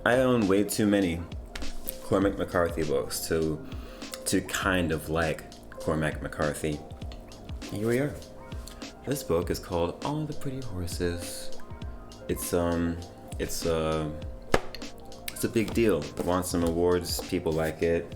I own way too many Cormac McCarthy books to kind of like Cormac McCarthy. Here we are. This book is called All the Pretty Horses. It's a big deal. It won some awards. People like it.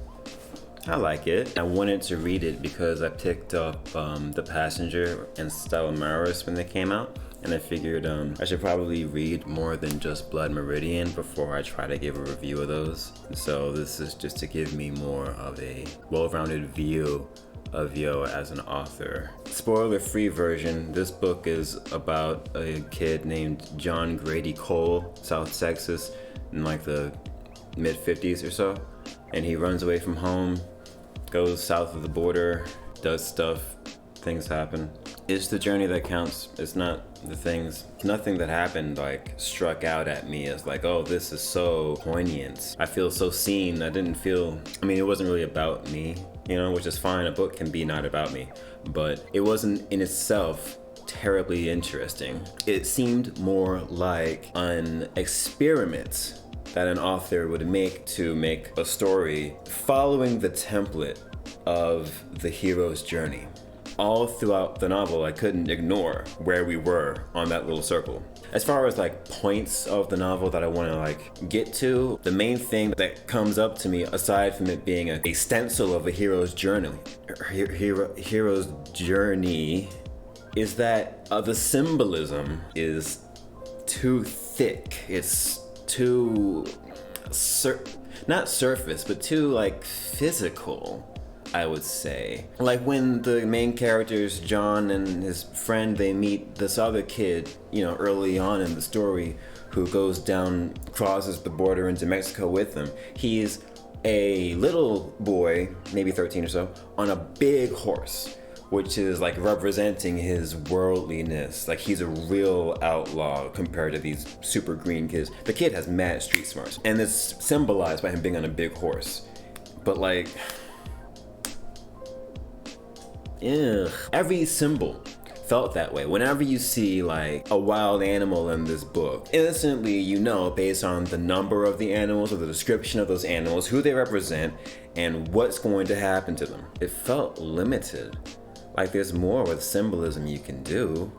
I like it. I wanted to read it because I picked up The Passenger and Stella Maris when they came out, and I figured I should probably read more than just Blood Meridian before I try to give a review of those. So this is just to give me more of a well-rounded view of Yo as an author. Spoiler-free version, this book is about a kid named John Grady Cole, South Texas, in like the mid-50s or so, and he runs away from home, goes south of the border, does stuff, things happen. It's the journey that counts. It's not the things. Nothing that happened like struck out at me as like, oh, this is so poignant. I feel so seen. It wasn't really about me, which is fine. A book can be not about me, but it wasn't in itself terribly interesting. It seemed more like an experiment that an author would make to make a story following the template of the hero's journey. All throughout the novel, I couldn't ignore where we were on that little circle. As far as like points of the novel that I want to like get to, the main thing that comes up to me, aside from it being a stencil of a hero's journey, hero's journey, is that the symbolism is too thick. It's too not surface, but too like physical, I would say. Like when the main characters, John and his friend, they meet this other kid, early on in the story, who crosses the border into Mexico with them. He's a little boy, maybe 13 or so, on a big horse, which is like representing his worldliness. Like he's a real outlaw compared to these super green kids. The kid has mad street smarts, and it's symbolized by him being on a big horse. But like, every symbol felt that way. Whenever you see like a wild animal in this book, instantly based on the number of the animals or the description of those animals, who they represent, and what's going to happen to them. It felt limited. Like there's more with symbolism you can do.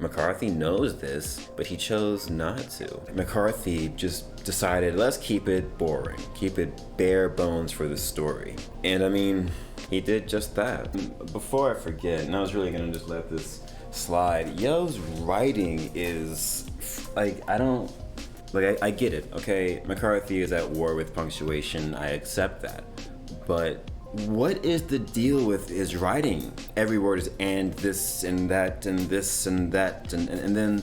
McCarthy knows this, but he chose not to. McCarthy just decided, let's keep it boring, keep it bare bones for the story. And he did just that. Before I forget, and I was really gonna just let this slide, Yo's writing is, I get it, okay? McCarthy is at war with punctuation, I accept that. But what is the deal with his writing? Every word is and this and that and this and that and then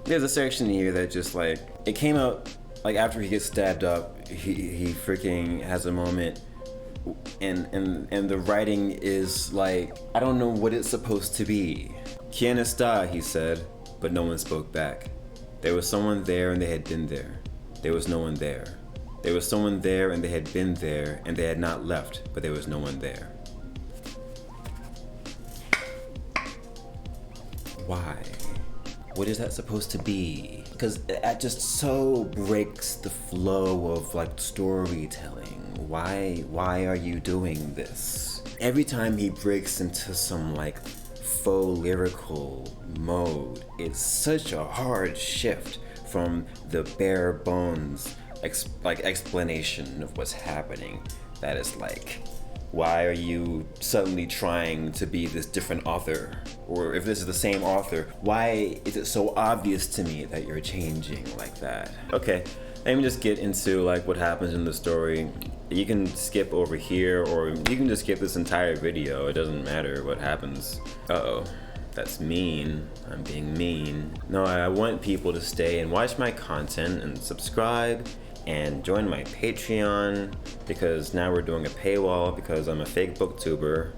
there's a section here that just like, it came out like after he gets stabbed up, he freaking has a moment and the writing is like, I don't know what it's supposed to be. Quien está, he said, but no one spoke back. There was someone there and they had been there. There was no one there. There was someone there and they had been there and they had not left, but there was no one there. Why? What is that supposed to be? Because that just so breaks the flow of like storytelling. Why are you doing this? Every time he breaks into some like faux lyrical mode, it's such a hard shift from the bare bones explanation of what's happening. That is like, why are you suddenly trying to be this different author? Or if this is the same author, why is it so obvious to me that you're changing like that? Okay, let me just get into like what happens in the story. You can skip over here, or you can just skip this entire video. It doesn't matter what happens. Uh-oh. That's mean. I'm being mean. No, I want people to stay and watch my content and subscribe and join my Patreon, because now we're doing a paywall because I'm a fake booktuber.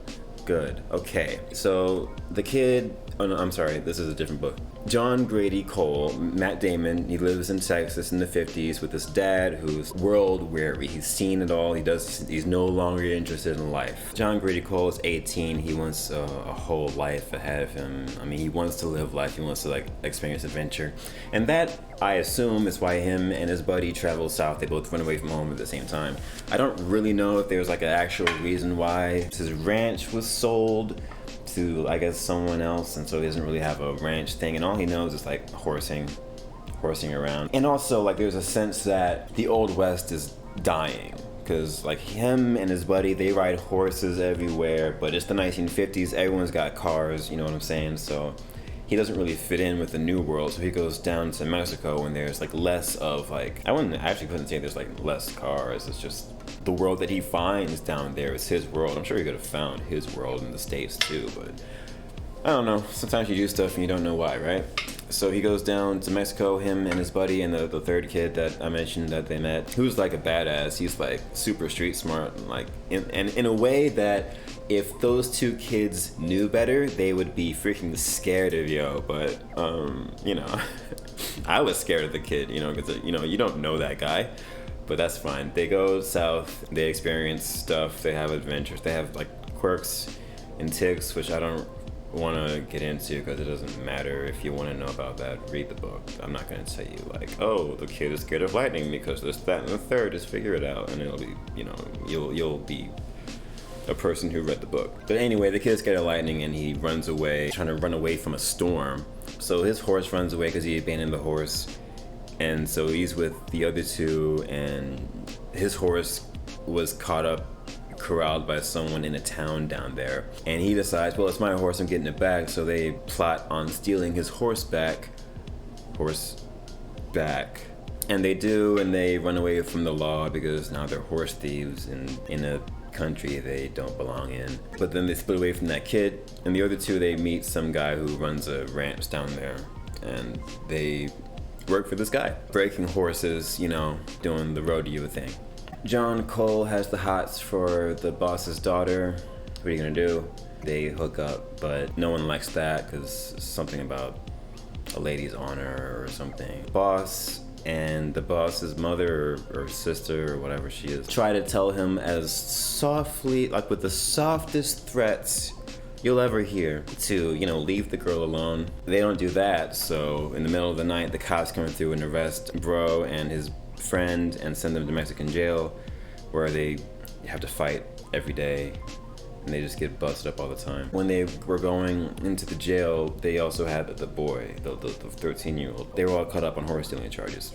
Good. Okay. So the kid, oh no, I'm sorry, this is a different book. John Grady Cole, Matt Damon, he lives in Texas in the 50s with this dad who's world weary. He's seen it all. He's no longer interested in life. John Grady Cole is 18. He wants a whole life ahead of him. I mean, he wants to live life. He wants to like experience adventure. And that, I assume, is why him and his buddy travel south. They both run away from home at the same time. I don't really know if there's like an actual reason why his ranch was sold to, I guess, someone else, and so he doesn't really have a ranch thing, and all he knows is like horsing around. And also, like, there's a sense that the Old West is dying, because like him and his buddy, they ride horses everywhere, but it's the 1950s, everyone's got cars, you know what I'm saying? So he doesn't really fit in with the new world, so he goes down to Mexico when there's like less of like, couldn't say there's like less cars, it's just the world that he finds down there is his world. I'm sure he could have found his world in the States too, but I don't know. Sometimes you do stuff and you don't know why, right? So he goes down to Mexico, him and his buddy and the third kid that I mentioned that they met, who's like a badass. He's like super street smart, and like in a way that if those two kids knew better, they would be freaking scared of Yo. But you know, I was scared of the kid, you know, because you don't know that guy. But that's fine. They go south, they experience stuff, they have adventures, they have like quirks and tics, which I don't want to get into because it doesn't matter. If you want to know about that, read the book. I'm not going to tell you like, oh, the kid is scared of lightning because this, that, and the third. Just figure it out, and it'll be, you know, you'll be a person who read the book. But anyway, the kid's scared of lightning and he runs away, trying to run away from a storm. So his horse runs away because he abandoned the horse. And so he's with the other two, and his horse was corralled by someone in a town down there. And he decides, well, it's my horse, I'm getting it back. So they plot on stealing his horse back. And they do, and they run away from the law because now they're horse thieves in a country they don't belong in. But then they split away from that kid, and the other two, they meet some guy who runs a ranch down there, and they work for this guy, breaking horses, you know, doing the rodeo thing. John Cole has the hots for the boss's daughter. What are you gonna do? They hook up, but no one likes that because something about a lady's honor or something. Boss and the boss's mother or sister or whatever she is try to tell him as softly, like with the softest threats you'll ever hear, to, you know, leave the girl alone. They don't do that, so in the middle of the night, the cops come through and arrest Bro and his friend and send them to Mexican jail, where they have to fight every day, and they just get busted up all the time. When they were going into the jail, they also had the boy, the 13-year-old. They were all caught up on horse stealing charges.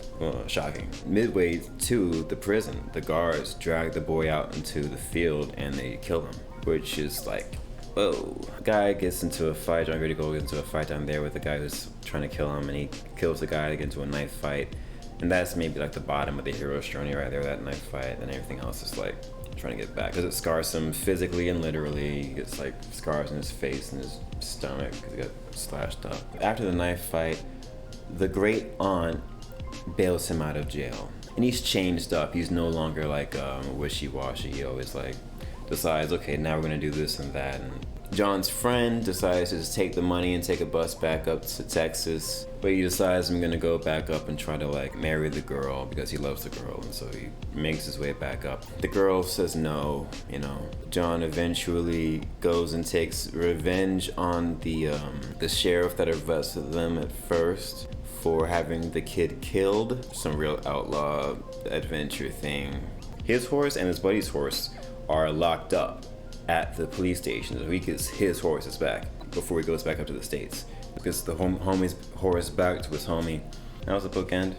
Shocking. Midway to the prison, the guards drag the boy out into the field and they kill him, which is like, whoa. A guy gets into a fight, John Grady Cole gets into a fight down there with the guy who's trying to kill him, and he kills the guy to get into a knife fight. And that's maybe like the bottom of the hero's journey right there, that knife fight, and everything else is like trying to get back. Because it scars him physically and literally. He gets like scars in his face and his stomach because he got slashed up. After the knife fight, the great aunt bails him out of jail. And he's changed up. He's no longer like wishy-washy. He always like decides, okay, now we're gonna do this and that. And John's friend decides to just take the money and take a bus back up to Texas. But he decides, I'm gonna go back up and try to like marry the girl because he loves the girl, and so he makes his way back up. The girl says no, you know. John eventually goes and takes revenge on the sheriff that arrested them at first for having the kid killed. Some real outlaw adventure thing. His horse and his buddy's horse are locked up at the police station, so he gets his horses back before he goes back up to the States. Because the homie's horse back to his homie. That was the bookend.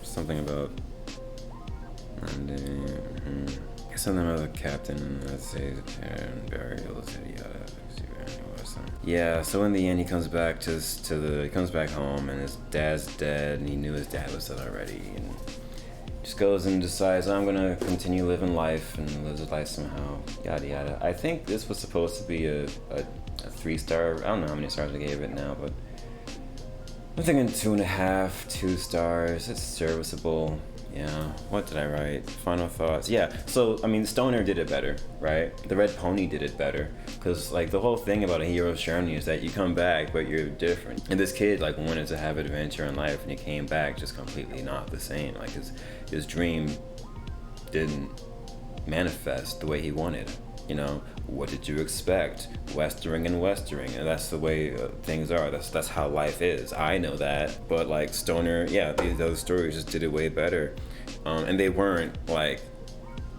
Something about something about the captain, let's say the parent burial, yada. Yeah, so in the end he comes back he comes back home and his dad's dead, and he knew his dad was dead already, and just goes and decides, I'm gonna continue living life and lives his life somehow, yada yada. I think this was supposed to be a 3-star. I don't know how many stars I gave it now, but I'm thinking 2.5, 2 stars. It's serviceable. Yeah. What did I write? Final thoughts. Yeah. So I mean, Stoner did it better, right? The Red Pony did it better, because like the whole thing about a hero's journey is that you come back, but you're different. And this kid like wanted to have adventure in life, and he came back just completely not the same. Like his dream didn't manifest the way he wanted. You know, what did you expect? Westering and westering, and that's the way things are. That's how life is. I know that, but like Stoner, yeah, those stories just did it way better, and they weren't like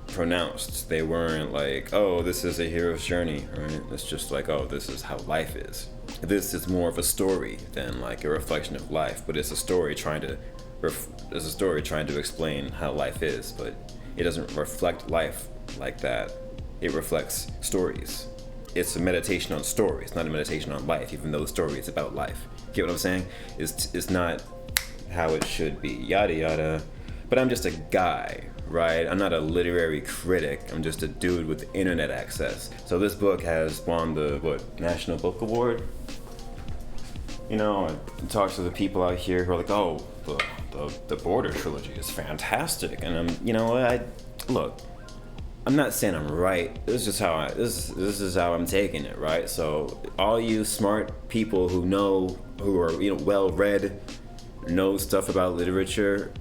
pronounced. They weren't like, oh, this is a hero's journey, right? It's just like, oh, this is how life is. This is more of a story than like a reflection of life, but it's a story trying to explain how life is, but it doesn't reflect life like that. It reflects stories. It's a meditation on stories, not a meditation on life, even though the story is about life. Get what I'm saying? It's not how it should be, yada yada. But I'm just a guy, right? I'm not a literary critic. I'm just a dude with internet access. So this book has won the, National Book Award? You know, I talk to the people out here who are like, oh, the Border trilogy is fantastic. And I'm, you know what, look, I'm not saying I'm right. This is just how this is how I'm taking it, right? So all you smart people who are well read, know stuff about literature,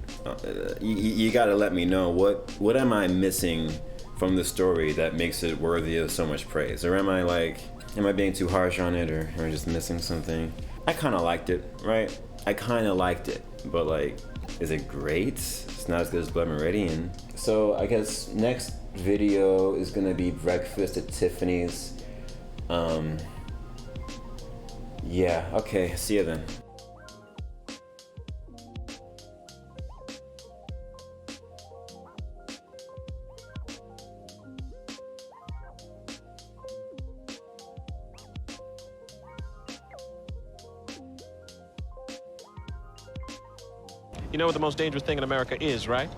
you got to let me know what am I missing from the story that makes it worthy of so much praise, or am I being too harsh on it, or am I just missing something? I kind of liked it, right? I kind of liked it, but like, is it great? It's not as good as Blood Meridian. So I guess next video is gonna be Breakfast at Tiffany's. Yeah, okay, see you then. You know what the most dangerous thing in America is, right?